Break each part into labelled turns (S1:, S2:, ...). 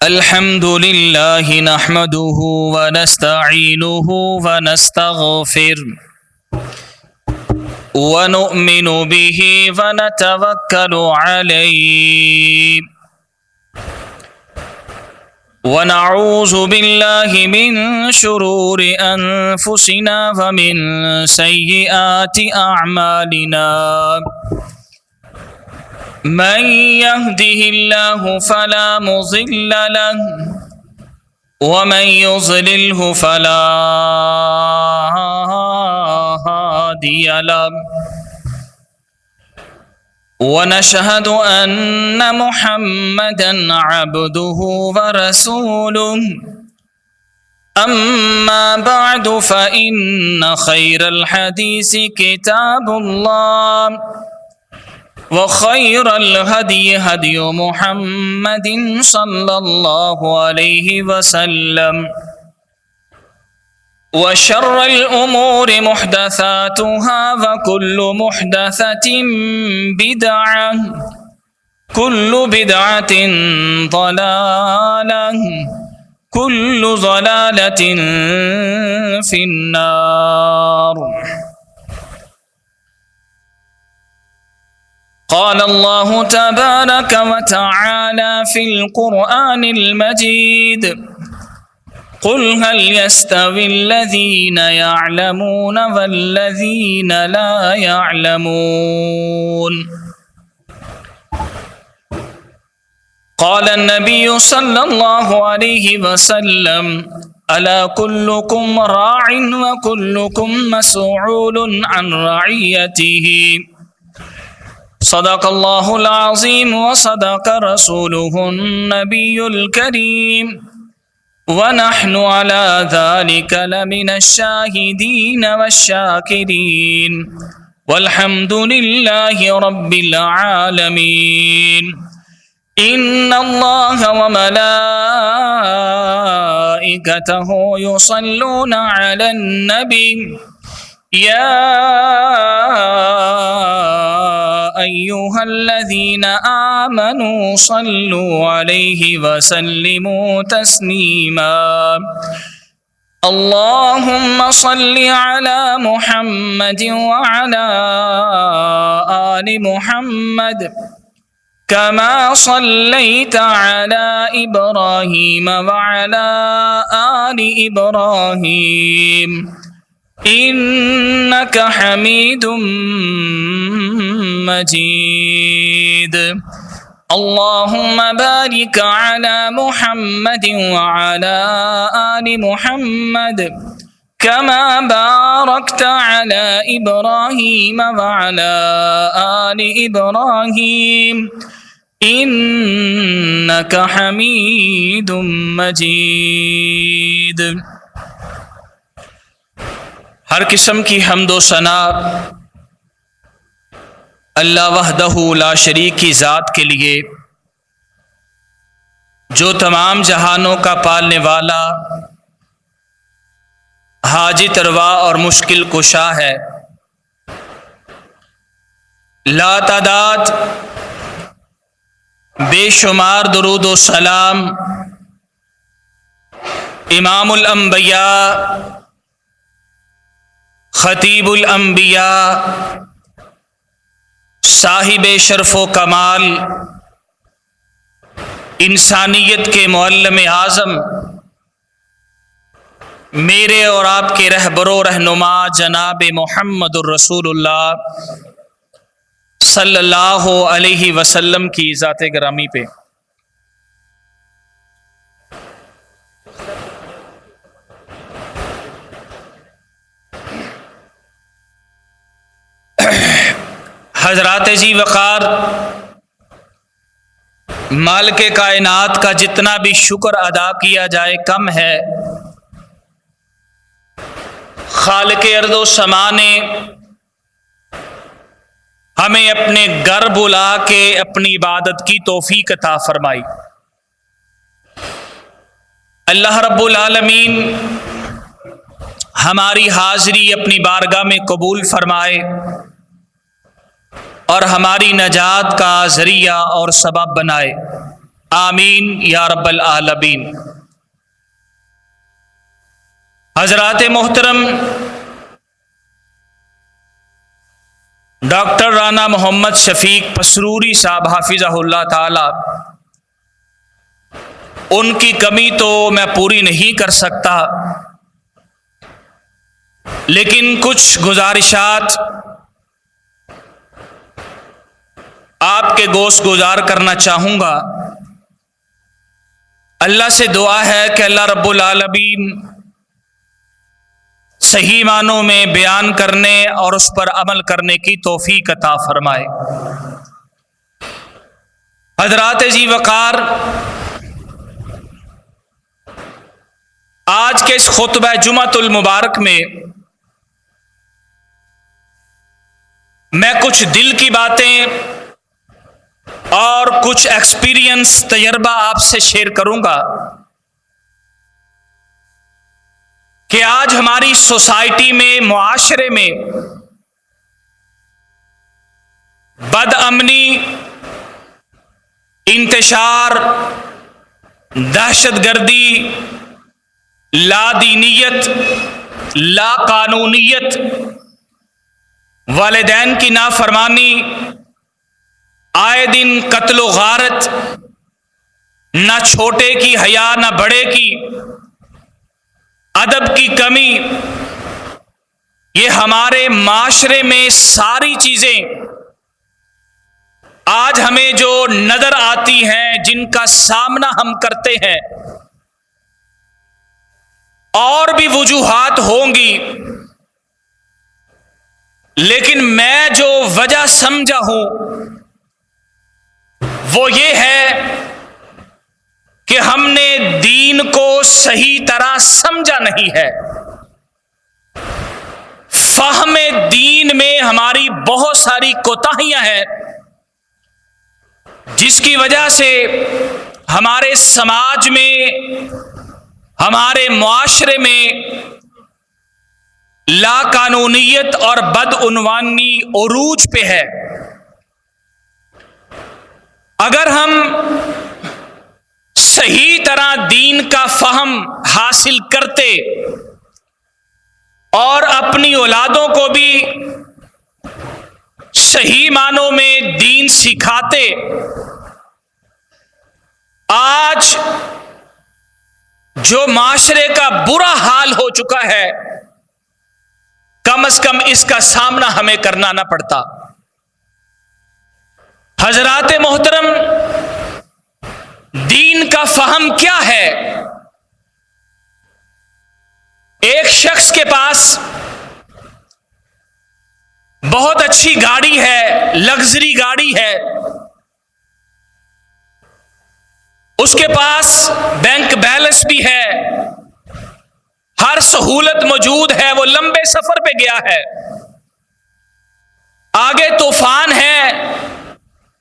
S1: الحمد لله نحمده ونستعينه ونستغفر ونؤمن به ونتوكل عليه ونعوذ بالله من شرور أنفسنا ومن سيئات أعمالنا من يهده الله فلا مضل له ومن يضلله فلا هادي له ونشهد أن محمدا عبده ورسوله أما بعد فإن خير الحديث كتاب الله وخير الهدي هدي محمد صلى الله عليه وسلم وشر الأمور محدثاتها وكل محدثة بدعة كل بدعة ضلالة كل ضلالة في النار. قال الله تبارك وتعالى في القرآن المجيد: قل هل يستوي الذين يعلمون والذين لا يعلمون. قال النبي صلى الله عليه وسلم: ألا كلكم راع وكلكم مسؤول عن رعيته. صدق الله العظيم وصدق رسوله النبي الكريم ونحن على ذلك لمن الشاهدين والشاكرين والحمد لله رب العالمين. إن الله وملائكته يصلون على النبي يا أيها الذين آمنوا صلوا عليه وسلموا تسليما. اللهم صل على محمد وعلى آل محمد كما صليت على إبراهيم وعلى آل إبراهيم إنك حميد مجيد. اللهم بارك على محمد وعلى آل محمد كما باركت على إبراهيم وعلى آل إبراهيم إنك حميد مجيد. ہر قسم کی حمد و ثنا اللہ وحدہ لا شریک کی ذات کے لیے، جو تمام جہانوں کا پالنے والا، حاجت روا اور مشکل کشا ہے. لا تعداد بے شمار درود و سلام امام الانبیاء، خطیب الانبیاء، صاحب شرف و کمال، انسانیت کے معلم اعظم، میرے اور آپ کے رہبر و رہنما جناب محمد الرسول اللہ صلی اللہ علیہ وسلم کی ذات گرامی پہ حضرات جی وقار، مالک کائنات کا جتنا بھی شکر ادا کیا جائے کم ہے. خالق ارض و سما نے ہمیں اپنے گھر بلا کے اپنی عبادت کی توفیق عطا فرمائی. اللہ رب العالمین ہماری حاضری اپنی بارگاہ میں قبول فرمائے اور ہماری نجات کا ذریعہ اور سبب بنائے. آمین یا رب العالمین۔ حضرات محترم، ڈاکٹر رانا محمد شفیق پسروری صاحب حافظہ اللہ تعالی، ان کی کمی تو میں پوری نہیں کر سکتا، لیکن کچھ گزارشات آپ کے گوشت گزار کرنا چاہوں گا۔ اللہ سے دعا ہے کہ اللہ رب العالمین صحیح معنوں میں بیان کرنے اور اس پر عمل کرنے کی توفیق عطا فرمائے۔ حضرات ذی وقار، آج کے اس خطبہ جمعۃ المبارک میں میں کچھ دل کی باتیں اور کچھ ایکسپیرینس تجربہ آپ سے شیئر کروں گا کہ آج ہماری سوسائٹی میں، معاشرے میں بد امنی، انتشار، دہشت گردی، لا دینیت، لا قانونیت، والدین کی نافرمانی، آئے دن قتل و غارت، نہ چھوٹے کی حیا نہ بڑے کی، ادب کی کمی، یہ ہمارے معاشرے میں ساری چیزیں آج ہمیں جو نظر آتی ہیں، جن کا سامنا ہم کرتے ہیں، اور بھی وجوہات ہوں گی، لیکن میں جو وجہ سمجھا ہوں وہ یہ ہے کہ ہم نے دین کو صحیح طرح سمجھا نہیں ہے۔ فہم دین میں ہماری بہت ساری کوتاہیاں ہیں، جس کی وجہ سے ہمارے سماج میں، ہمارے معاشرے میں لا قانونیت اور بدعنوانی عروج پہ ہے۔ اگر ہم صحیح طرح دین کا فہم حاصل کرتے اور اپنی اولادوں کو بھی صحیح معنوں میں دین سکھاتے، آج جو معاشرے کا برا حال ہو چکا ہے، کم از کم اس کا سامنا ہمیں کرنا نہ پڑتا۔ حضرات محترم، دین کا فہم کیا ہے؟ ایک شخص کے پاس بہت اچھی گاڑی ہے، لگژری گاڑی ہے، اس کے پاس بینک بیلنس بھی ہے، ہر سہولت موجود ہے، وہ لمبے سفر پہ گیا ہے، آگے طوفان ہے،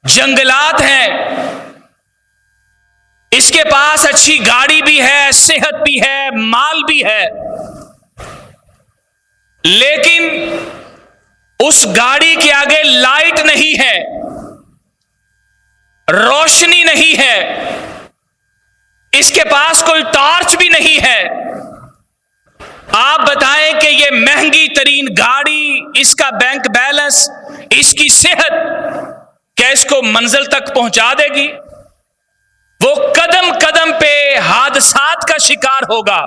S1: جنگلات ہیں، اس کے پاس اچھی گاڑی بھی ہے، صحت بھی ہے، مال بھی ہے، لیکن اس گاڑی کے آگے لائٹ نہیں ہے، روشنی نہیں ہے، اس کے پاس کوئی ٹارچ بھی نہیں ہے۔ آپ بتائیں کہ یہ مہنگی ترین گاڑی، اس کا بینک بیلنس، اس کی صحت، کیا اس کو منزل تک پہنچا دے گی؟ وہ قدم قدم پہ حادثات کا شکار ہوگا۔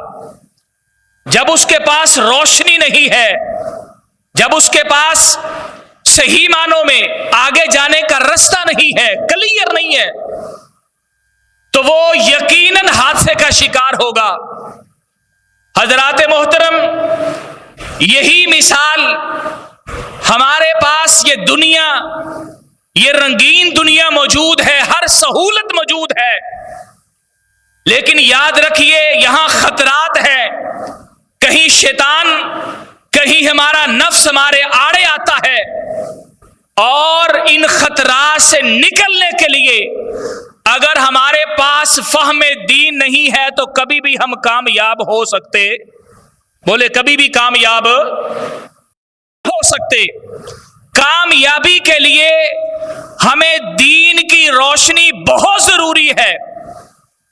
S1: جب اس کے پاس روشنی نہیں ہے، جب اس کے پاس صحیح معنوں میں آگے جانے کا رستہ نہیں ہے، کلیئر نہیں ہے، تو وہ یقیناً حادثے کا شکار ہوگا۔ حضرات محترم، یہی مثال ہمارے پاس یہ دنیا، یہ رنگین دنیا موجود ہے، ہر سہولت موجود ہے، لیکن یاد رکھیے یہاں خطرات ہیں۔ کہیں شیطان، کہیں ہمارا نفس ہمارے آڑے آتا ہے، اور ان خطرات سے نکلنے کے لیے اگر ہمارے پاس فہم دین نہیں ہے تو کبھی بھی ہم کامیاب ہو سکتے، بولے کبھی بھی کامیاب ہو سکتے۔ کامیابی کے لیے ہمیں دین کی روشنی بہت ضروری ہے۔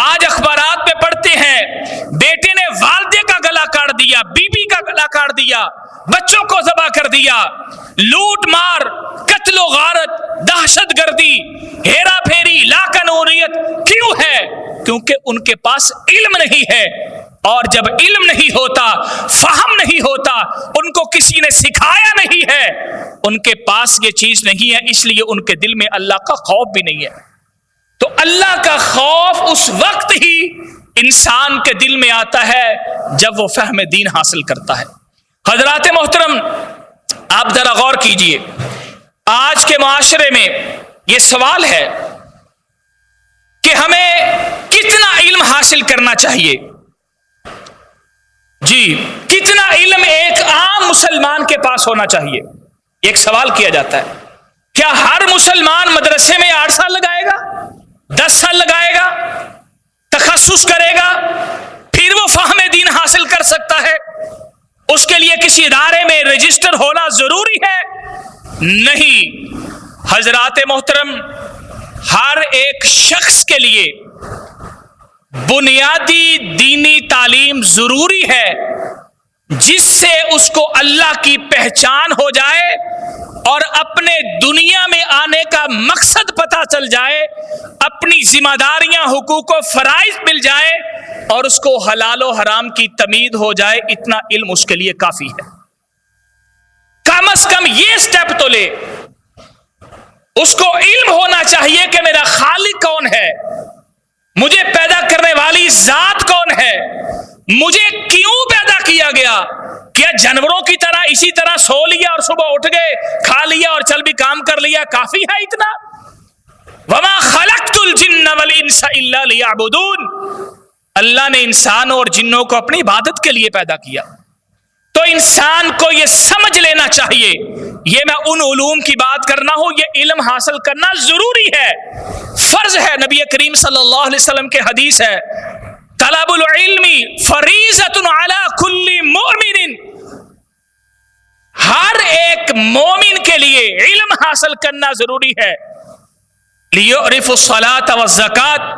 S1: آج اخبارات میں پڑھتے ہیں بیٹے نے والدے کا گلا کاٹ دیا، بیوی کا گلا کاٹ دیا، بچوں کو ذبح کر دیا، لوٹ مار، قتل و غارت، دہشت گردی، ہیرا پھیری، لاقانونیت کیوں ہے؟ کیونکہ ان کے پاس علم نہیں ہے، اور جب علم نہیں ہوتا، فہم نہیں ہوتا، ان کو کسی نے سکھایا نہیں ہے، ان کے پاس یہ چیز نہیں ہے، اس لیے ان کے دل میں اللہ کا خوف بھی نہیں ہے۔ تو اللہ کا خوف اس وقت ہی انسان کے دل میں آتا ہے جب وہ فہم دین حاصل کرتا ہے۔ حضرات محترم، آپ ذرا غور کیجئے، آج کے معاشرے میں یہ سوال ہے کہ ہمیں کتنا علم حاصل کرنا چاہیے؟ جی، کتنا علم ایک عام مسلمان کے پاس ہونا چاہیے؟ ایک سوال کیا جاتا ہے، کیا ہر مسلمان مدرسے میں 8 سال لگائے گا، 10 سال لگائے گا، تخصص کرے گا، پھر وہ فہم دین حاصل کر سکتا ہے؟ اس کے لیے کسی ادارے میں رجسٹر ہونا ضروری ہے؟ نہیں۔ حضرات محترم، ہر ایک شخص کے لیے بنیادی دینی تعلیم ضروری ہے، جس سے اس کو اللہ کی پہچان ہو جائے اور اپنے دنیا میں آنے کا مقصد پتہ چل جائے، اپنی ذمہ داریاں، حقوق و فرائض مل جائے، اور اس کو حلال و حرام کی تمیز ہو جائے۔ اتنا علم اس کے لیے کافی ہے۔ کم از کم یہ سٹیپ تو لے، اس کو علم ہونا چاہیے کہ میرا خالق کون ہے، مجھے پیدا کرنے والی ذات کون ہے، مجھے کیوں پیدا کیا گیا؟ کیا جانوروں کی طرح اسی طرح سو لیا اور صبح اٹھ گئے، کھا لیا اور چل بھی کام کر لیا کافی ہے اتنا؟ وما خلقت الجن والانس الا لیعبدون، اللہ نے انسانوں اور جنوں کو اپنی عبادت کے لیے پیدا کیا۔ تو انسان کو یہ سمجھ لینا چاہیے، یہ میں ان علوم کی بات کرنا ہوں، یہ علم حاصل کرنا ضروری ہے، فرض ہے۔ نبی کریم صلی اللہ علیہ وسلم کے حدیث ہے، طلب العلم فریضۃ علی کل مؤمن، ہر ایک مومن کے لیے علم حاصل کرنا ضروری ہے۔ لیعرف الصلاۃ والزکوٰۃ،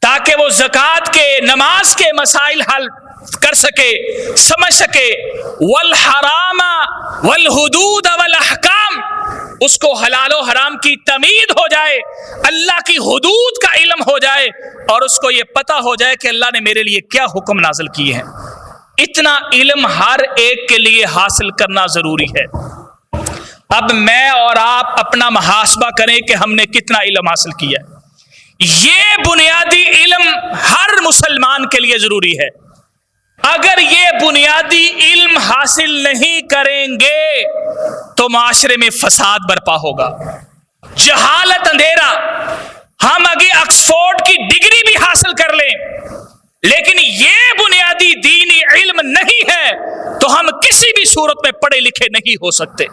S1: تاکہ وہ زکوٰۃ کے، نماز کے مسائل حل کر سکے، سمجھ سکے، والحرام والحدود والاحکام، اس کو حلال و حرام کی تمیز ہو جائے، اللہ کی حدود کا علم ہو جائے، اور اس کو یہ پتہ ہو جائے کہ اللہ نے میرے لیے کیا حکم نازل کیے ہیں۔ اتنا علم ہر ایک کے لیے حاصل کرنا ضروری ہے۔ اب میں اور آپ اپنا محاسبہ کریں کہ ہم نے کتنا علم حاصل کیا ہے۔ یہ بنیادی علم ہر مسلمان کے لیے ضروری ہے۔ اگر یہ بنیادی علم حاصل نہیں کریں گے تو معاشرے میں فساد برپا ہوگا، جہالت، اندھیرا۔ ہم اگر آکسفورڈ کی ڈگری بھی حاصل کر لیں، لیکن یہ بنیادی دینی علم نہیں ہے تو ہم کسی بھی صورت میں پڑھے لکھے نہیں ہو سکتے۔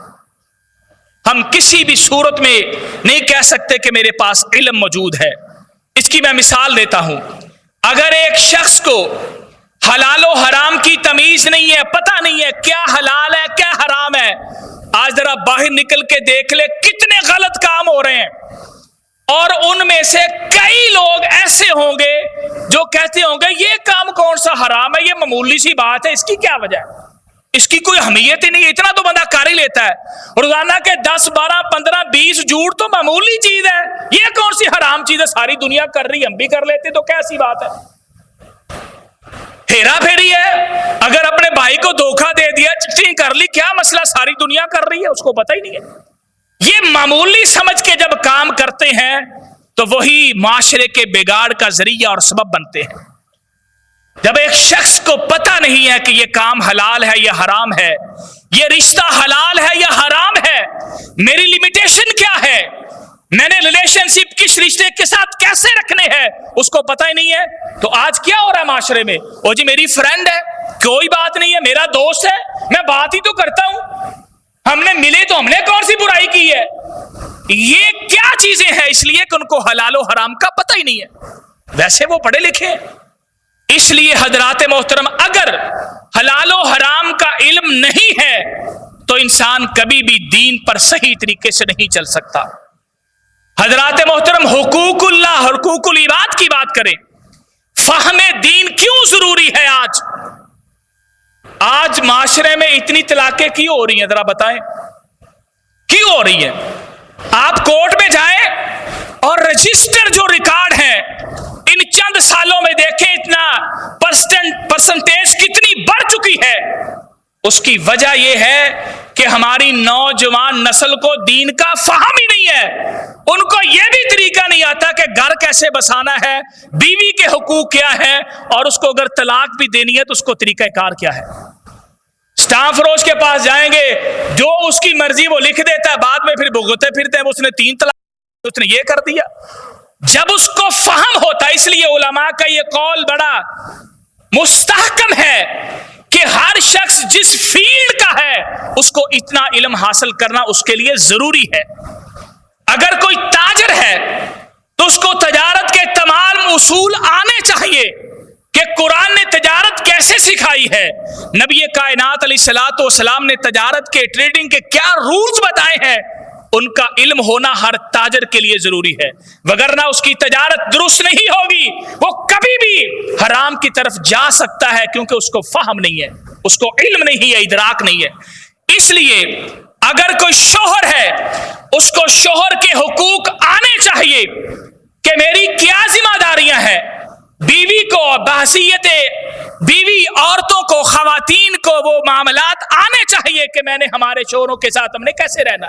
S1: ہم کسی بھی صورت میں نہیں کہہ سکتے کہ میرے پاس علم موجود ہے۔ اس کی میں مثال دیتا ہوں، اگر ایک شخص کو حلال و حرام کی تمیز نہیں ہے، پتہ نہیں ہے کیا حلال ہے کیا حرام ہے، آج ذرا باہر نکل کے دیکھ لے کتنے غلط کام ہو رہے ہیں، اور ان میں سے کئی لوگ ایسے ہوں گے جو کہتے ہوں گے یہ کام کون سا حرام ہے، یہ معمولی سی بات ہے، اس کی کیا وجہ ہے، اس کی کوئی اہمیت ہی نہیں، اتنا تو بندہ کر ہی لیتا ہے، روزانہ کے 10 12 15 20 جھوٹ تو معمولی چیز ہے، یہ کون سی حرام چیز ہے، ساری دنیا کر رہی، ہم بھی کر لیتے تو کیسی بات ہے؟ ہیرا پھیری ہے، اگر اپنے بھائی کو دھوکہ دے دیا، چیٹنگ کر لی، کیا مسئلہ، ساری دنیا کر رہی ہے، اس کو پتہ ہی نہیں ہے۔ یہ معمولی سمجھ کے جب کام کرتے ہیں تو وہی معاشرے کے بگاڑ کا ذریعہ اور سبب بنتے ہیں۔ جب ایک شخص کو پتہ نہیں ہے کہ یہ کام حلال ہے یا حرام ہے، یہ رشتہ حلال ہے یا حرام ہے، میری لمیٹیشن کیا ہے، میں نے ریلیشن شپ کس رشتے کے ساتھ کیسے رکھنے ہیں، اس کو پتہ ہی نہیں ہے، تو آج کیا ہو رہا ہے معاشرے میں، او جی میری فرینڈ ہے، کوئی بات نہیں ہے، میرا دوست ہے، میں بات ہی تو کرتا ہوں، ہم نے ملے تو ہم نے کون سی برائی کی ہے۔ یہ کیا چیزیں ہیں؟ اس لیے کہ ان کو حلال و حرام کا پتہ ہی نہیں ہے، ویسے وہ پڑھے لکھے ہیں۔ اس لیے حضرات محترم، اگر حلال و حرام کا علم نہیں ہے تو انسان کبھی بھی دین پر صحیح طریقے سے نہیں چل سکتا۔ حضرات محترم، حقوق اللہ، حقوق العباد کی بات کریں، فہم دین کیوں ضروری ہے؟ آج معاشرے میں اتنی طلاقیں کیوں ہو رہی ہیں؟ ذرا بتائیں کیوں ہو رہی ہیں؟ آپ کورٹ میں جائیں اور رجسٹر جو ریکارڈ ہیں ان چند سالوں میں دیکھیں اتنا پرسنٹیج کتنی بڑھ چکی ہے۔ اس کی وجہ یہ ہے کہ ہماری نوجوان نسل کو دین کا فہم ہی نہیں ہے۔ ان کو یہ بھی طریقہ نہیں آتا کہ گھر کیسے بسانا ہے، بیوی کے حقوق کیا ہے، اور اس کو اگر طلاق بھی دینی ہے تو اس کو طریقہ کار کیا ہے۔ اسٹامپ فروش کے پاس جائیں گے، جو اس کی مرضی وہ لکھ دیتا ہے، بعد میں پھر بھگتے پھرتے ہیں اس نے 3 طلاق، اس نے یہ کر دیا۔ جب اس کو فہم ہوتا ہے، اس لیے علماء کا یہ قول بڑا مستحکم ہے کہ ہر شخص جس فیلڈ کا ہے اس کو اتنا علم حاصل کرنا اس کے لیے ضروری ہے۔ اگر کوئی تاجر ہے تو اس کو تجارت کے تمام اصول آنے چاہیے کہ قرآن نے تجارت کیسے سکھائی ہے، نبی کائنات علیہ الصلوۃ والسلام نے تجارت کے، ٹریڈنگ کے کیا رولز بتائے ہیں، ان کا علم ہونا ہر تاجر کے لیے ضروری ہے، وگرنہ اس کی تجارت درست نہیں ہوگی، وہ کبھی بھی حرام کی طرف جا سکتا ہے، کیونکہ اس کو فہم نہیں ہے، اس کو علم نہیں ہے، ادراک نہیں ہے۔ اس لیے اگر کوئی شوہر ہے اس کو شوہر کے حقوق آنے چاہیے کہ میری کیا ذمہ داریاں ہیں، بیوی کو بحیثیت بیوی، عورتوں کو، خواتین کو وہ معاملات آنے چاہیے کہ میں نے ہمارے شوہروں کے ساتھ ہم نے کیسے رہنا۔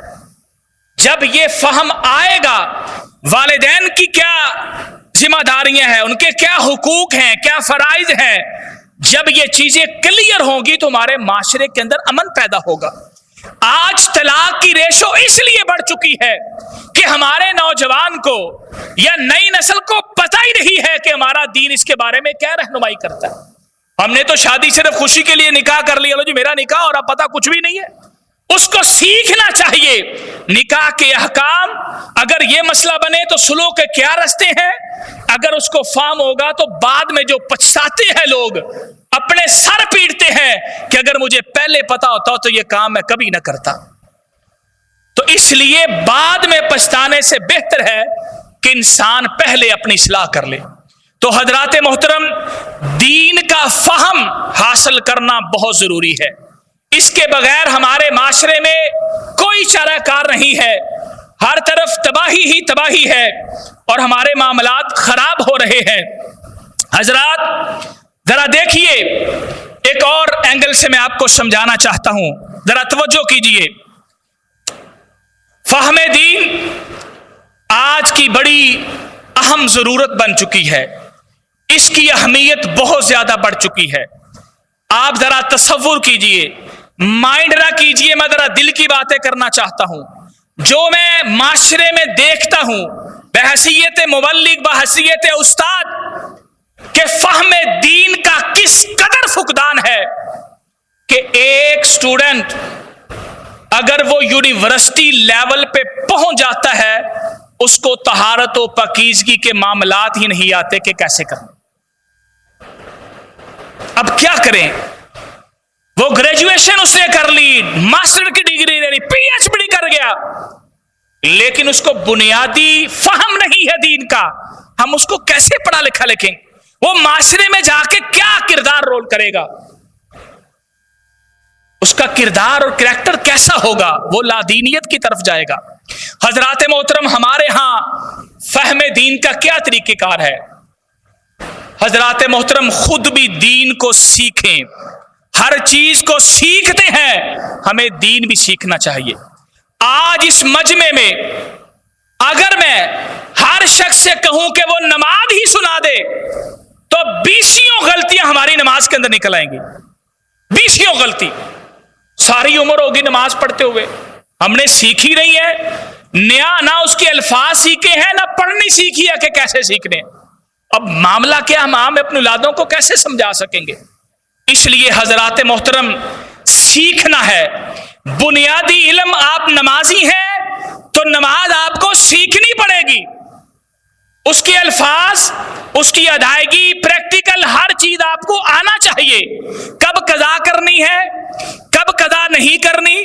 S1: جب یہ فہم آئے گا والدین کی کیا ذمہ داریاں ہیں، ان کے کیا حقوق ہیں، کیا فرائض ہیں، جب یہ چیزیں کلیئر ہوں گی تو ہمارے معاشرے کے اندر امن پیدا ہوگا۔ آج طلاق کی ریشو اس لیے بڑھ چکی ہے کہ ہمارے نوجوان کو یا نئی نسل کو پتہ ہی نہیں ہے کہ ہمارا دین اس کے بارے میں کیا رہنمائی کرتا ہے۔ ہم نے تو شادی صرف خوشی کے لیے نکاح کر لیا، جی میرا نکاح، اور اب پتہ کچھ بھی نہیں ہے۔ اس کو سیکھنا چاہیے نکاح کے احکام، اگر یہ مسئلہ بنے تو سلوح کے کیا راستے ہیں۔ اگر اس کو فہم ہوگا تو بعد میں جو پچھتاتے ہیں لوگ، اپنے سر پیٹتے ہیں کہ اگر مجھے پہلے پتا ہوتا تو یہ کام میں کبھی نہ کرتا۔ تو اس لیے بعد میں پچھتانے سے بہتر ہے کہ انسان پہلے اپنی اصلاح کر لے۔ تو حضرات محترم، دین کا فہم حاصل کرنا بہت ضروری ہے۔ اس کے بغیر ہمارے معاشرے میں کوئی چارہ کار نہیں ہے، ہر طرف تباہی ہی تباہی ہے اور ہمارے معاملات خراب ہو رہے ہیں۔ حضرات ذرا دیکھیے، ایک اور اینگل سے میں آپ کو سمجھانا چاہتا ہوں، ذرا توجہ کیجئے۔ فہم دین آج کی بڑی اہم ضرورت بن چکی ہے، اس کی اہمیت بہت زیادہ بڑھ چکی ہے۔ آپ ذرا تصور کیجئے، مائنڈ نہ کیجئے، میں ذرا دل کی باتیں کرنا چاہتا ہوں۔ جو میں معاشرے میں دیکھتا ہوں بحیثیت مبلغ، بحیثیت استاد، کہ فہم دین کا کس قدر فقدان ہے کہ ایک سٹوڈنٹ اگر وہ یونیورسٹی لیول پہ پہنچ جاتا ہے اس کو طہارت و پاکیزگی کے معاملات ہی نہیں آتے کہ کیسے کریں۔ اب کیا کریں؟ وہ گریجویشن اس نے کر لی، ماسٹر کی ڈگری لے لی، پی ایچ ڈی کر گیا، لیکن اس کو بنیادی فہم نہیں ہے دین کا۔ ہم اس کو کیسے پڑھا لکھا لکھیں؟ وہ معاشرے میں جا کے کیا کردار رول کرے گا؟ اس کا کردار اور کریکٹر کیسا ہوگا؟ وہ لادینیت کی طرف جائے گا۔ حضرات محترم، ہمارے ہاں فہم دین کا کیا طریقہ کار ہے؟ حضرات محترم، خود بھی دین کو سیکھیں، ہر چیز کو سیکھتے ہیں، ہمیں دین بھی سیکھنا چاہیے۔ آج اس مجمع میں اگر میں ہر شخص سے کہوں کہ وہ نماز ہی سنا دے تو 20 غلطیاں ہماری نماز کے اندر نکل آئیں گی۔ 20 غلطی، ساری عمر ہوگی نماز پڑھتے ہوئے، ہم نے سیکھی نہیں ہے، نہ اس کے الفاظ سیکھے ہیں، نہ پڑھنی سیکھی ہے کہ کیسے سیکھنے۔ اب معاملہ کیا، ہم اپنے اولادوں کو کیسے سمجھا سکیں گے؟ اس لیے حضرات محترم، سیکھنا ہے۔ بنیادی علم، آپ نمازی ہیں تو نماز آپ کو سیکھنی پڑے گی، اس کے الفاظ، اس کی ادائیگی، پریکٹیکل ہر چیز آپ کو آنا چاہیے۔ کب قضا کرنی ہے، کب قضا نہیں کرنی،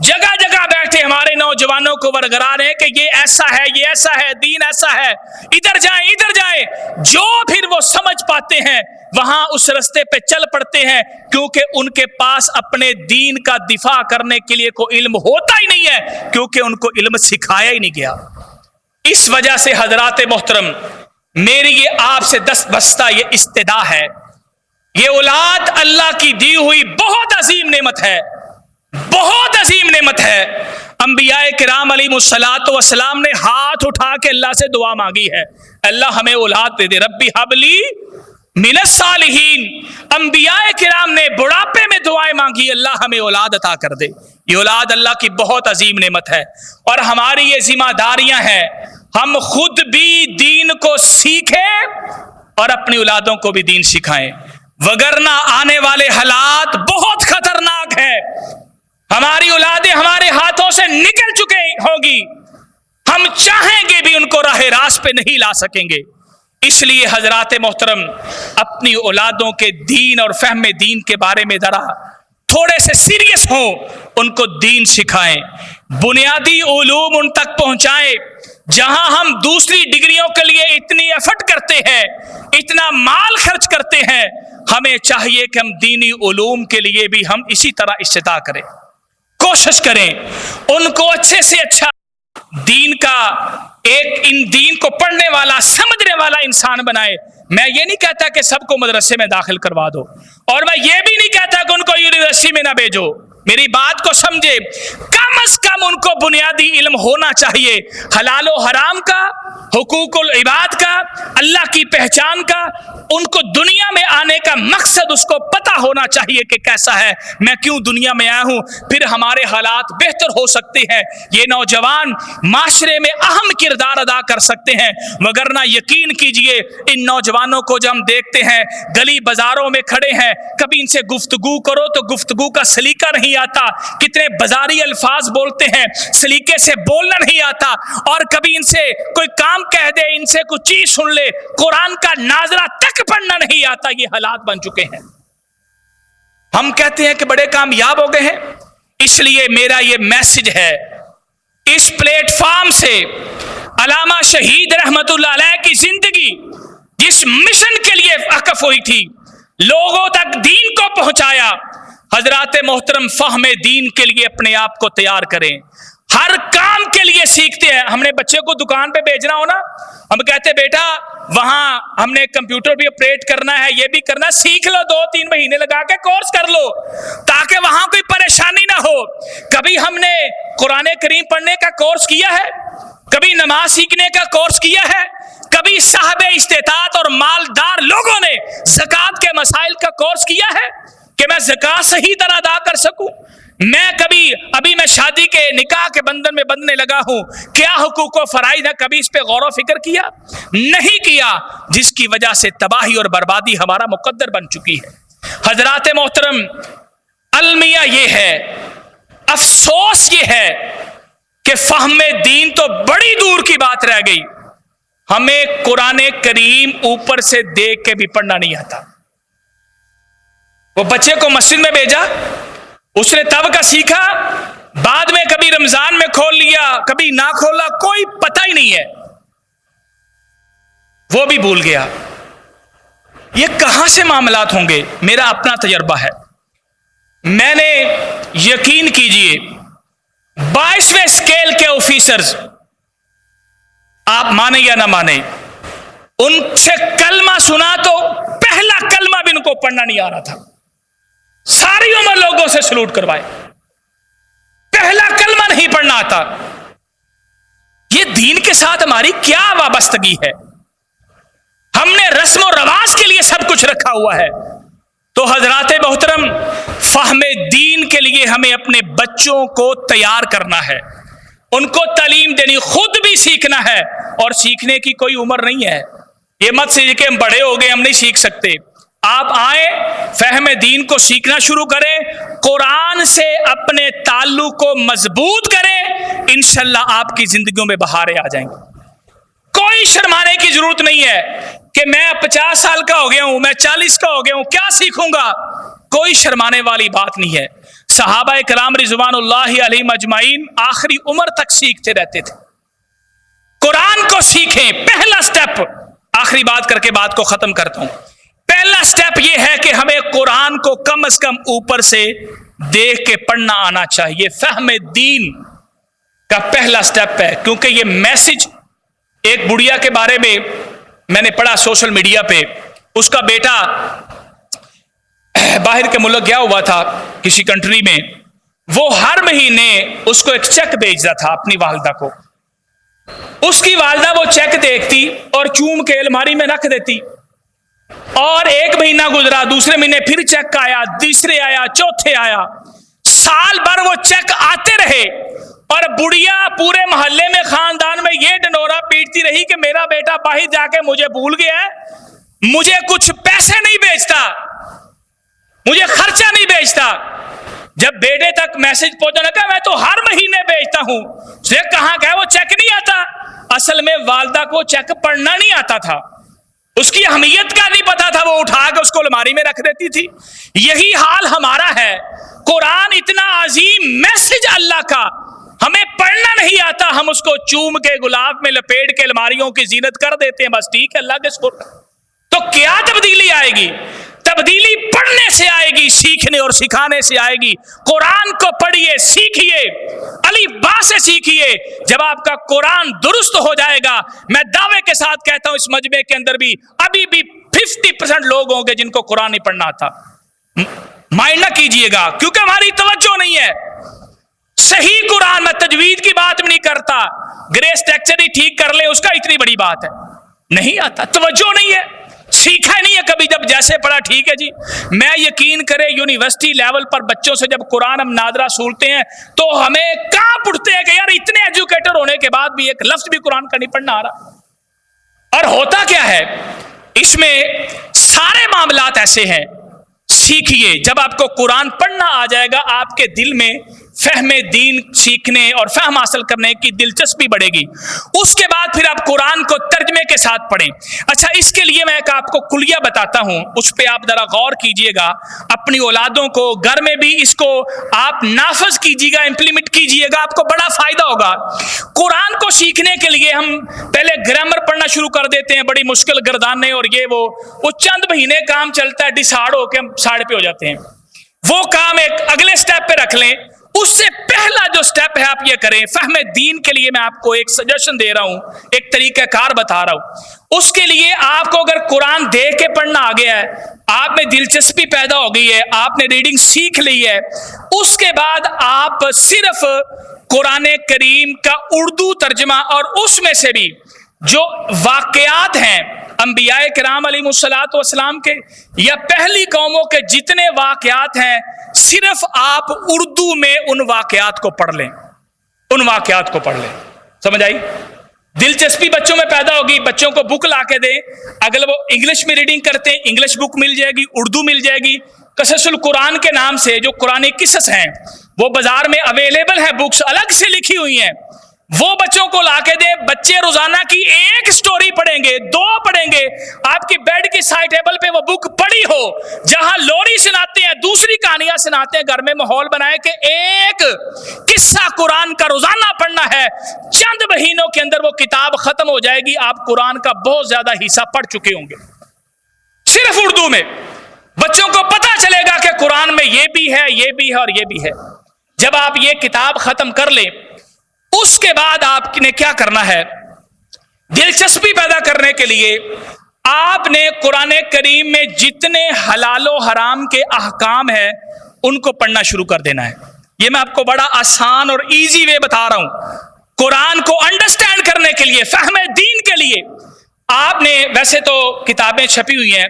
S1: جگہ جگہ بیٹھے ہمارے نوجوانوں کو ورگرا رہے ہیں کہ یہ ایسا ہے، یہ ایسا ہے، دین ایسا ہے، ادھر جائیں ادھر جائیں۔ جو پھر وہ سمجھ پاتے ہیں وہاں اس رستے پہ چل پڑتے ہیں، کیونکہ ان کے پاس اپنے دین کا دفاع کرنے کے لیے کوئی علم ہوتا ہی نہیں ہے، کیونکہ ان کو علم سکھایا ہی نہیں گیا۔ اس وجہ سے حضرات محترم، میری یہ آپ سے دستبستہ یہ استدعا ہے، یہ اولاد اللہ کی دی ہوئی بہت عظیم نعمت ہے، بہت عظیم نعمت ہے۔ انبیاء کرام علیہ الصلوۃ والسلام نے ہاتھ اٹھا کے اللہ سے دعا مانگی ہے، اللہ ہمیں اولاد دے دے، ربی حب لی من الصالحین۔ انبیاء کرام نے بڑھاپے میں دعائیں مانگی، اللہ ہمیں اولاد عطا کر دے۔ یہ اولاد اللہ کی بہت عظیم نعمت ہے، اور ہماری یہ ذمہ داریاں ہیں، ہم خود بھی دین کو سیکھیں اور اپنی اولادوں کو بھی دین سکھائیں، وگرنہ آنے والے حالات بہت خطرناک ہیں۔ ہماری اولادیں ہمارے ہاتھوں سے نکل چکے ہوں گی، ہم چاہیں گے بھی ان کو راہ راست پہ نہیں لا سکیں گے۔ اس لیے حضرات محترم، اپنی اولادوں کے دین اور فہم دین کے بارے میں ذرا تھوڑے سے سیریس ہوں، ان کو دین سکھائیں، بنیادی علوم ان تک پہنچائیں۔ جہاں ہم دوسری ڈگریوں کے لیے اتنی ایفرٹ کرتے ہیں، اتنا مال خرچ کرتے ہیں، ہمیں چاہیے کہ ہم دینی علوم کے لیے بھی ہم اسی طرح استطاع کریں، کوشش کریں، ان کو اچھے سے اچھا دین کا ان دین کو پڑھنے والا، سمجھنے والا انسان بنائے۔ میں یہ نہیں کہتا کہ سب کو مدرسے میں داخل کروا دو، اور میں یہ بھی نہیں کہتا کہ ان کو یونیورسٹی میں نہ بھیجو، میری بات کو سمجھے، کم از کم ان کو بنیادی علم ہونا چاہیے، حلال و حرام کا، حقوق العباد کا، اللہ کی پہچان کا، ان کو دنیا میں آنے کا مقصد اس کو پتہ ہونا چاہیے کہ کیسا ہے، میں کیوں دنیا میں آیا ہوں، پھر ہمارے حالات بہتر ہو سکتے ہیں، یہ نوجوان معاشرے میں اہم کردار ادا کر سکتے ہیں۔ وگرنہ یقین کیجئے، ان نوجوانوں کو جب ہم دیکھتے ہیں گلی بازاروں میں کھڑے ہیں، کبھی ان سے گفتگو کرو تو گفتگو کا سلیقہ نہیں آتا، کتنے بازاری الفاظ بولتے ہیں، سلیقے سے بولنا نہیں آتا، اور کبھی ان سے کوئی کام کہہ دے، ان سے کچھ چیز سن لے، قرآن کا ناظرہ تک پڑھنا نہیں آتا۔ یہ حالات بن چکے ہیں، ہم کہتے ہیں کہ بڑے کامیاب ہو گئے ہیں۔ اس لیے میرا یہ میسج ہے، اس پلیٹ فارم سے علامہ شہید رحمت اللہ علیہ کی زندگی جس مشن کے لیے وقف ہوئی تھی، لوگوں تک دین کو پہنچایا۔ حضرات محترم، فہم دین کے لیے اپنے آپ کو تیار کریں، ہر کام کے لیے سیکھتے ہیں۔ ہم نے بچے کو دکان پہ بھیجنا ہو نا، ہم کہتے بیٹا وہاں ہم نے کمپیوٹر بھی آپریٹ کرنا ہے، یہ بھی کرنا، سیکھ لو، 2-3 مہینے لگا کے کورس کر لو، تاکہ وہاں کوئی پریشانی نہ ہو۔ کبھی ہم نے قرآن کریم پڑھنے کا کورس کیا ہے؟ کبھی نماز سیکھنے کا کورس کیا ہے؟ کبھی صاحب استطاعت اور مالدار لوگوں نے زکوٰۃ کے مسائل کا کورس کیا ہے کہ میں زکوٰۃ صحیح طرح ادا کر سکوں؟ میں ابھی میں شادی کے نکاح کے بندھن میں بندھنے لگا ہوں، کیا حقوق و فرائض ہے، کبھی اس پہ غور و فکر کیا؟ نہیں کیا، جس کی وجہ سے تباہی اور بربادی ہمارا مقدر بن چکی ہے۔ حضرات محترم، المیہ یہ ہے، افسوس یہ ہے کہ فہم دین تو بڑی دور کی بات رہ گئی، ہمیں قرآن کریم اوپر سے دیکھ کے بھی پڑھنا نہیں آتا۔ وہ بچے کو مسجد میں بھیجا، اس نے تب کا سیکھا، بعد میں کبھی رمضان میں کھول لیا، کبھی نہ کھولا، کوئی پتہ ہی نہیں ہے، وہ بھی بھول گیا۔ یہ کہاں سے معاملات ہوں گے؟ میرا اپنا تجربہ ہے، میں نے یقین کیجئے 22ویں اسکیل کے آفیسرز، آپ مانیں یا نہ مانیں، ان سے کلمہ سنا تو پہلا کلمہ بھی ان کو پڑھنا نہیں آ رہا تھا، ساری عمر لوگوں سے سلوٹ کروائے، پہلا کلمہ نہیں پڑھنا آتا۔ یہ دین کے ساتھ ہماری کیا وابستگی ہے؟ ہم نے رسم و رواج کے لیے سب کچھ رکھا ہوا ہے۔ تو حضرات محترم، فہم دین کے لیے ہمیں اپنے بچوں کو تیار کرنا ہے، ان کو تعلیم دینی، خود بھی سیکھنا ہے، اور سیکھنے کی کوئی عمر نہیں ہے۔ یہ مت سمجھیں کہ ہم بڑے ہو گئے ہم نہیں سیکھ سکتے۔ آپ آئیں، فہم دین کو سیکھنا شروع کریں، قرآن سے اپنے تعلق کو مضبوط کریں، انشاءاللہ آپ کی زندگیوں میں بہاریں آ جائیں گی۔ کوئی شرمانے کی ضرورت نہیں ہے کہ میں 50 سال کا ہو گیا ہوں، میں 40 کا ہو گیا ہوں، کیا سیکھوں گا؟ کوئی شرمانے والی بات نہیں ہے. صحابہ کرام رضوان اللہ علیہم اجمعین آخری عمر تک سیکھتے رہتے تھے. قرآن کو سیکھیں. پہلا سٹیپ، آخری بات کر کے بات کو ختم کرتا ہوں. پہلا سٹیپ یہ ہے کہ ہمیں قرآن کو کم از کم اوپر سے دیکھ کے پڑھنا آنا چاہیے. فہم دین کا پہلا سٹیپ ہے. کیونکہ یہ میسج، ایک بڑھیا کے بارے میں نے پڑھا سوشل میڈیا پہ، اس کا بیٹا باہر کے ملک گیا ہوا تھا کسی کنٹری میں، وہ ہر مہینے اس کو ایک چیک بھیجتا تھا اپنی والدہ کو. اس کی والدہ وہ چیک دیکھتی اور چوم کے الماری میں رکھ دیتی. اور ایک مہینہ گزرا، دوسرے مہینے پھر چیک آیا، تیسرے آیا، چوتھے آیا. سال بھر وہ چیک آتے رہے اور بڑھیا پورے محلے میں، خاندان میں یہ ڈنورا پیٹتی رہی کہ میرا بیٹا باہر جا کے مجھے بھول گیا ہے، مجھے کچھ پیسے نہیں بھیجتا، مجھے خرچہ نہیں بھیجتا. جب بیٹے تک میسج پہنچا کہ میں تو ہر مہینے بھیجتا ہوں، اسے کہاں کہ وہ چیک نہیں آتا. اصل میں والدہ کو چیک پڑھنا نہیں آتا تھا، اس کی اہمیت کا نہیں پتا تھا، وہ اٹھا کے اس کو الماری میں رکھ دیتی تھی. یہی حال ہمارا ہے. قرآن اتنا عظیم میسج اللہ کا، ہمیں پڑھنا نہیں آتا، ہم اس کو چوم کے گلاب میں لپیٹ کے الماریوں کی زینت کر دیتے ہیں. بس ٹھیک ہے، اللہ کے سپرد. تو کیا تبدیلی آئے گی؟ تبدیلی پڑھنے سے آئے گی، سیکھنے اور سکھانے سے آئے گی. قرآن کو پڑھیے، سیکھیے، الف با سے سیکھیے. جب آپ کا قرآن درست ہو جائے گا، میں دعوے کے ساتھ کہتا ہوں اس مجمع کے اندر بھی ابھی بھی 50% لوگ ہوں گے جن کو قرآن نہیں پڑھنا آتا. مائنڈ نہ کیجئے گا، کیونکہ ہماری توجہ نہیں ہے. صحیح قرآن، میں تجوید کی بات بھی نہیں کرتا، گرے اسٹرکچر ہی ٹھیک کر لے اس کا اتنی بڑی بات ہے. نہیں آتا، توجہ نہیں ہے، سیکھا نہیں ہے کبھی. جب جیسے پڑھا ٹھیک ہے جی. میں یقین کرے یونیورسٹی لیول پر بچوں سے جب قرآن ہم نادرہ سنتے ہیں تو ہمیں کہاں پڑھتے ہیں کہ یار اتنے ایجوکیٹر ہونے کے بعد بھی ایک لفظ بھی قرآن کا نہیں پڑھنا آ رہا. اور ہوتا کیا ہے اس میں؟ سارے معاملات ایسے ہیں. سیکھیے. جب آپ کو قرآن پڑھنا آ جائے گا، آپ کے دل میں فہم دین سیکھنے اور فہم حاصل کرنے کی دلچسپی بڑھے گی. اس کے بعد پھر آپ قرآن کو ترجمے کے ساتھ پڑھیں. اچھا، اس کے لیے میں ایک آپ کو کلیہ بتاتا ہوں، اس پہ آپ ذرا غور کیجئے گا. اپنی اولادوں کو گھر میں بھی اس کو آپ نافذ کیجئے گا، امپلیمنٹ کیجئے گا، آپ کو بڑا فائدہ ہوگا. قرآن کو سیکھنے کے لیے ہم پہلے گرامر پڑھنا شروع کر دیتے ہیں، بڑی مشکل گردانے اور یہ وہ چند مہینے کام چلتا ہے، ڈسہارڈ ہو کے ہم ساڑھے پہ ہو جاتے ہیں. وہ کام ایک اگلے سٹیپ پہ رکھ لیں. اس سے پہلا جو سٹیپ ہے آپ یہ کریں. فہم دین کے لیے میں آپ کو ایک سجیشن دے رہا ہوں، ایک طریقہ کار بتا رہا ہوں. اس کے لیے آپ کو اگر قرآن دیکھ کے پڑھنا آ گیا ہے، آپ میں دلچسپی پیدا ہو گئی ہے، آپ نے ریڈنگ سیکھ لی ہے، اس کے بعد آپ صرف قرآن کریم کا اردو ترجمہ اور اس میں سے بھی جو واقعات ہیں انبیاء کرام علیہ الصلوۃ والسلام کے یا پہلی قوموں کے جتنے واقعات ہیں، صرف آپ اردو میں ان واقعات کو پڑھ لیں. ان واقعات کو پڑھ لیں. سمجھ آئی؟ دلچسپی بچوں میں پیدا ہوگی. بچوں کو بک لا کے دیں، اگر وہ انگلش میں ریڈنگ کرتے ہیں انگلش بک مل جائے گی، اردو مل جائے گی. قصص القرآن کے نام سے جو قرآن قصص ہیں وہ بازار میں اویلیبل ہیں، بکس الگ سے لکھی ہوئی ہیں، وہ بچوں کو لا کے دیں. بچے روزانہ کی ایک سٹوری پڑھیں گے، 2 پڑھیں گے. آپ کی بیڈ کی سائڈ ٹیبل پہ وہ بک پڑھی ہو، جہاں لوری سناتے ہیں، دوسری کہانیاں سناتے ہیں. گھر میں ماحول بنائے کہ ایک قصہ قرآن کا روزانہ پڑھنا ہے. چند مہینوں کے اندر وہ کتاب ختم ہو جائے گی. آپ قرآن کا بہت زیادہ حصہ پڑھ چکے ہوں گے صرف اردو میں. بچوں کو پتا چلے گا کہ قرآن میں یہ بھی ہے، یہ بھی ہے اور یہ بھی ہے. جب آپ یہ کتاب ختم کر لیں، اس کے بعد آپ نے کیا کرنا ہے؟ دلچسپی پیدا کرنے کے لیے آپ نے قرآن کریم میں جتنے حلال و حرام کے احکام ہیں ان کو پڑھنا شروع کر دینا ہے. یہ میں آپ کو بڑا آسان اور ایزی وے بتا رہا ہوں. قرآن کو انڈرسٹینڈ کرنے کے لیے، فہم دین کے لیے آپ نے، ویسے تو کتابیں چھپی ہوئی ہیں،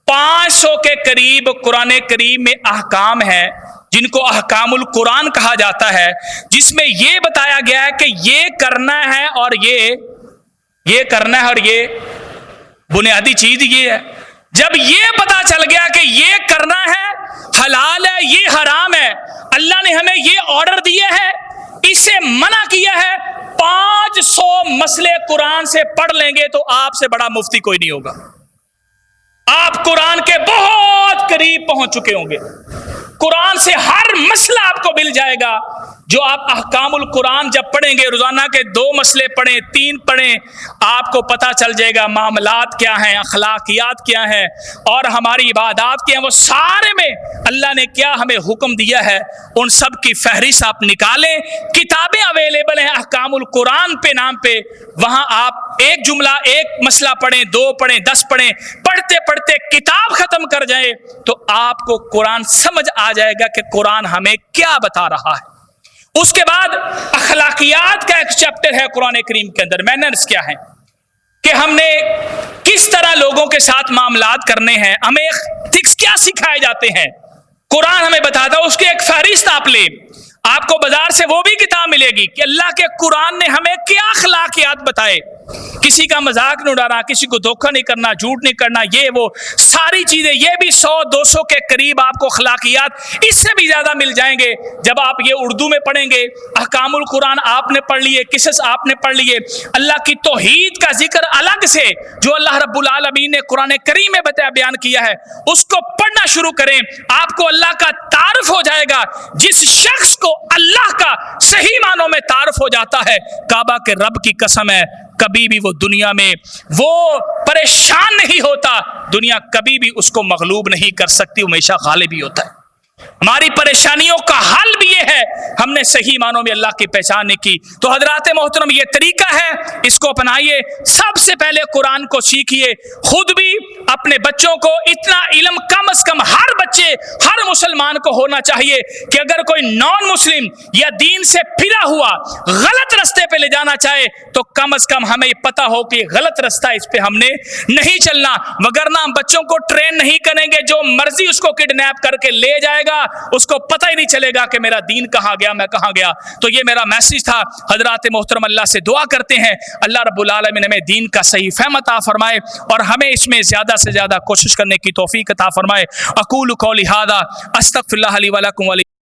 S1: 500 کے قریب قرآن کریم میں احکام ہیں جن کو احکام القرآن کہا جاتا ہے، جس میں یہ بتایا گیا ہے کہ یہ کرنا ہے اور یہ کرنا ہے اور یہ بنیادی چیز یہ ہے. جب یہ پتا چل گیا کہ یہ کرنا ہے، حلال ہے، یہ حرام ہے، اللہ نے ہمیں یہ آرڈر دیا ہے، اسے منع کیا ہے، 500 مسئلے قرآن سے پڑھ لیں گے تو آپ سے بڑا مفتی کوئی نہیں ہوگا. آپ قرآن کے بہت قریب پہنچ چکے ہوں گے. قرآن سے ہر مسئلہ آپ کو مل جائے گا. جو آپ احکام القرآن جب پڑھیں گے، روزانہ کے 2 مسئلے پڑھیں، 3 پڑھیں، آپ کو پتہ چل جائے گا معاملات کیا ہیں، اخلاقیات کیا ہیں، اور ہماری عبادات کیا ہیں. وہ سارے میں اللہ نے کیا ہمیں حکم دیا ہے، ان سب کی فہرست آپ نکالیں. کتابیں اویلیبل ہیں احکام القرآن پہ نام پہ. وہاں آپ ایک جملہ، ایک مسئلہ پڑھیں، 2 پڑھیں، 10 پڑھیں، پڑھتے پڑھتے کتاب ختم کر جائیں تو آپ کو قرآن سمجھ آ جائے گا کہ قرآن ہمیں کیا بتا رہا ہے. اس کے بعد اخلاقیات کا ایک چیپٹر ہے قرآن کریم کے اندر. مینرز کیا ہیں، کہ ہم نے کس طرح لوگوں کے ساتھ معاملات کرنے ہیں، ہمیں ایتھکس کیا سکھائے جاتے ہیں، قرآن ہمیں بتاتا ہے. اس کی ایک فہرست آپ لیں، آپ کو بازار سے وہ بھی کتاب ملے گی کہ اللہ کے قرآن نے ہمیں کیا اخلاقیات بتائے. کسی کا مذاق نہیں اڑانا، کسی کو دھوکہ نہیں کرنا، جھوٹ نہیں کرنا، یہ وہ ساری چیزیں. یہ بھی 100-200 کے قریب آپ کو اخلاقیات اس سے بھی زیادہ مل جائیں گے جب آپ یہ اردو میں پڑھیں گے. احکام القرآن آپ نے پڑھ لیے، قصص آپ نے پڑھ لیے، اللہ کی توحید کا ذکر الگ سے جو اللہ رب العالمین نے قرآن کریم میں بیان کیا ہے، اس کو پڑھنا شروع کریں. آپ کو اللہ کا تعارف ہو جائے گا. جس شخص کو اللہ کا صحیح معنوں میں تعارف ہو جاتا ہے، کعبہ کے رب کی قسم ہے، کبھی بھی وہ دنیا میں وہ پریشان نہیں ہوتا. دنیا کبھی بھی اس کو مغلوب نہیں کر سکتی، ہمیشہ غالب ہی ہوتا ہے. ہماری پریشانیوں کا حل بھی یہ ہے ہم نے صحیح معنوں میں اللہ کی پہچان نہیں کی. تو حضرات محترم، یہ طریقہ ہے، اس کو اپنائیے. سب سے پہلے قرآن کو سیکھیے. خود بھی اپنے بچوں کو اتنا علم کم از کم ہر بچے، ہر مسلمان کو ہونا چاہیے کہ اگر کوئی نان مسلم یا دین سے پھرا ہوا غلط رستے پہ لے جانا چاہے تو کم از کم ہمیں پتہ ہو کہ غلط رستہ اس پہ ہم نے نہیں چلنا. وگرنہ ہم بچوں کو ٹرین نہیں کریں گے، جو مرضی اس کو کڈنیپ کر کے لے جائے گا، اس کو پتہ ہی نہیں چلے گا کہ میرا دین کہاں گیا، میں کہاں گیا. تو یہ میرا میسج تھا. حضرات محترم، اللہ سے دعا کرتے ہیں اللہ رب العالمین ہمیں دین کا صحیح فہم عطا فرمائے اور ہمیں اس میں زیادہ سے زیادہ کوشش کرنے کی توفیق عطا فرمائے. اقول قولی ھذا استغفر اللہ لی ولکم.